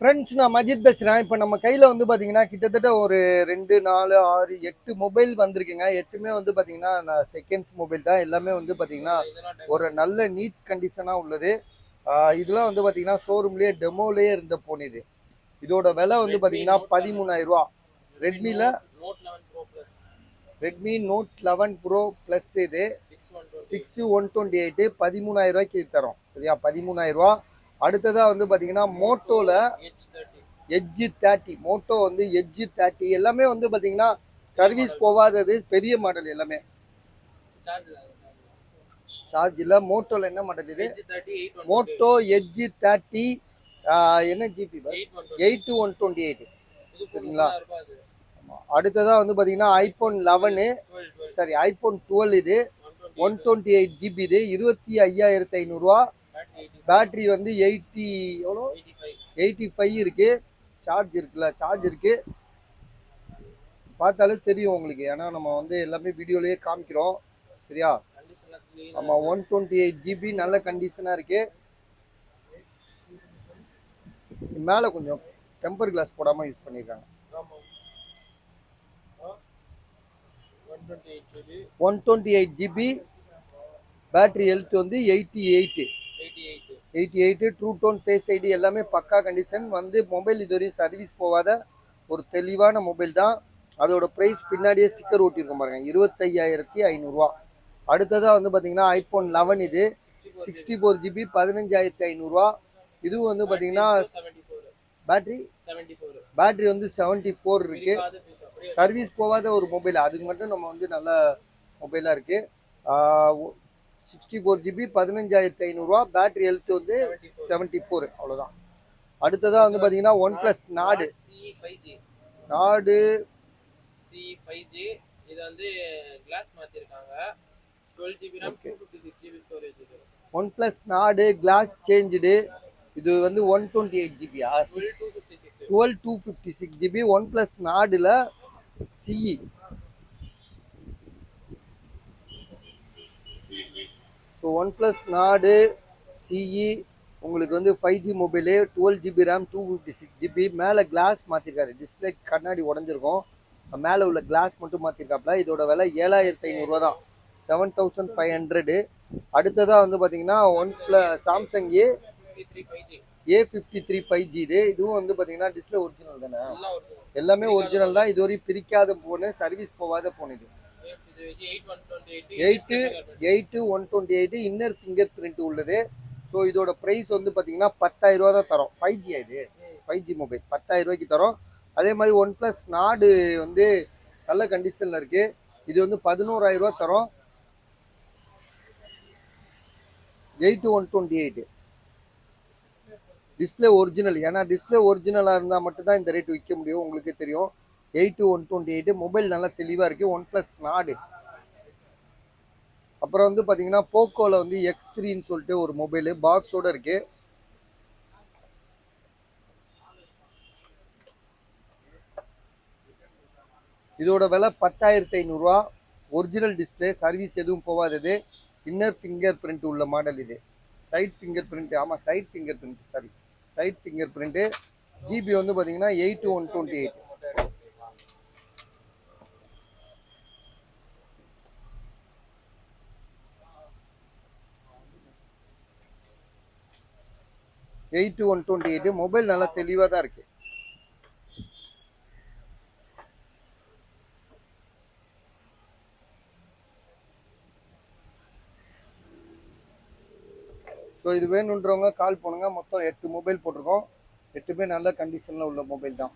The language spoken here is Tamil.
ஃப்ரெண்ட்ஸ், நான் மஜித் பேசுகிறேன். இப்போ நம்ம கையில் வந்து பார்த்தீங்கன்னா கிட்டத்தட்ட ஒரு 2, 4, 6, 8 மொபைல் வந்திருக்குங்க. 8மே வந்து பார்த்தீங்கன்னா நான் செகண்ட்ஸ் மொபைல் தான். எல்லாமே வந்து பார்த்தீங்கன்னா ஒரு நல்ல நீட் கண்டிஷனாக உள்ளது. இதெல்லாம் வந்து பார்த்தீங்கன்னா ஷோரூம்லேயே டெமோலேயே இருந்த ஃபோன் இது. இதோட விலை வந்து பார்த்தீங்கன்னா 13,000 ரூபா. ரெட்மி நோட் 11 ப்ரோ ப்ளஸ் இது 6128 13,000 ரூபாய்க்கு தரோம். சரியா, 13,000 ரூபா. அடுத்ததா வந்து பாத்தீங்கன்னா மோட்டோல எட்ஜ் 30, மோட்டோ வந்து எட்ஜ் 30 எல்லாமே வந்து பாத்தீங்கன்னா சர்வீஸ் போகாதது, பெரிய மாடல் எல்லாமே. சார்ஜ் இல்ல. மோட்டோல என்ன மாடல் இது? Moto Edge 30. என்ன ஜிபி? 8128. சரிங்களா. அடுத்ததா வந்து பாத்தீங்கன்னா ஐபோன் 11, சாரி ஐபோன் 12 இது 128 ஜிபி இது 25,500 ரூபா. பேட்டரி வந்து 85 இருக்கு. சார்ஜ் இருக்குல்ல, சார்ஜ் இருக்கு. பார்த்தாலே தெரியும் உங்களுக்கு, ஏன்னா நம்ம வந்து எல்லாமே வீடியோலயே காமிக்கிறோம். சரியா, நம்ம 128 ஜிபி நல்ல கண்டிஷனா இருக்கு. மேல கொஞ்சம் டெம்பர் கிளாஸ் போடாம யூஸ் பண்ணிருக்காங்க. 128 ஜிபி. பேட்டரி ஹெல்த் வந்து 88. ட்ரூ டோன், ஃபேஸ் ஐடி எல்லாமே பக்கா கண்டிஷன். வந்து மொபைல் இதுவரையும் சர்வீஸ் போகாத ஒரு தெளிவான மொபைல் தான். அதோட ப்ரைஸ் பின்னாடியே ஸ்டிக்கர் ஓட்டியிருக்கோம் பாருங்க, 25,500 ரூபா. அடுத்ததா வந்து பாத்தீங்கன்னா ஐபோன் 11 இது 64 ஜிபி 15,500 ரூபா. இதுவும் வந்து பாத்தீங்கன்னா பேட்டரி வந்து 74 இருக்கு. சர்வீஸ் போகாத ஒரு மொபைல், அதுக்கு மட்டும் நம்ம வந்து நல்ல மொபைலா இருக்கு. 64 ஜிபி 15,500 ரூபா. பேட்டரி ஹெல்த் வந்து 74, அவ்வளவுதான். அடுத்ததா வந்து பாத்தீங்கன்னா ஒன் பிளஸ் நாடு நாடு இது வந்து கிளாஸ் மாத்திருக்காங்க. 12 ஜிபி RAM 256 ஜிபி ஸ்டோரேஜ். இது OnePlus Nord glass changed. இது வந்து 128 ஜிபியா 12256 ஜிபி ஒன் பிளஸ் நாடுல CE. So OnePlus Nord CE உங்களுக்கு வந்து 5G mobile, 12 GB RAM 256 GB. மேலே கிளாஸ் மாற்றிருக்காரு, டிஸ்பிளே கண்ணாடி உடஞ்சிருக்கும், மேலே உள்ள கிளாஸ் மட்டும் மாற்றிருக்காப்புல. இதோட விலை 7,500 ரூபா தான், 7,500. அடுத்ததாக வந்து பார்த்தீங்கன்னா one plus Samsung A53 5G இது. இதுவும் வந்து பார்த்தீங்கன்னா டிஸ்பிளே ஒரிஜினல் தானே, எல்லாமே ஒரிஜினல் தான். இதுவரையும் பிரிக்காத போனு, சர்வீஸ் போகாத போன் இது. 128 இன்னர் ஃபிங்கர் பிரிண்ட் உள்ளது. ஸோ இதோட ப்ரைஸ் வந்து பார்த்தீங்கன்னா 10,000 ரூபா தான் தரோம். 5G இது 5G மொபைல் 10,000 ரூபாய்க்கு தரோம். அதே மாதிரி ஒன் பிளஸ் நாடு வந்து நல்ல கண்டிஷனில் இருக்கு. இது வந்து 11,000 ரூபா தரோம். 128 டிஸ்பிளே ஒரிஜினல். ஏன்னா டிஸ்பிளே ஒரிஜினலாக இருந்தால் மட்டும்தான் இந்த ரேட் விற்க முடியும், உங்களுக்கே தெரியும். 128 மொபைல் நல்லா தெளிவாக இருக்குது. ஒன் பிளஸ் நாடு. அப்புறம் வந்து பார்த்தீங்கன்னா போக்கோவில் வந்து X3ன்னு சொல்லிட்டு ஒரு மொபைலு பாக்ஸோட இருக்கு. இதோட விலை 10,500 ரூபா. ஒரிஜினல் டிஸ்பிளே, சர்வீஸ் எதுவும் போகாதது, இன்னர் ஃபிங்கர் பிரிண்ட் உள்ள மாடல் இது. சைட் ஃபிங்கர் பிரிண்ட், ஆமாம் side fingerprint, sorry side fingerprint. GB வந்து பார்த்தீங்கன்னா 128. மொபைல் நல்லா தெளிவாக தான் இருக்கு. ஸோ இது வேணுன்றவங்க கால் பண்ணுங்க. மொத்தம் 8 மொபைல் போட்டிருக்கோம். 8மே நல்ல கண்டிஷனில் உள்ள மொபைல் தான்.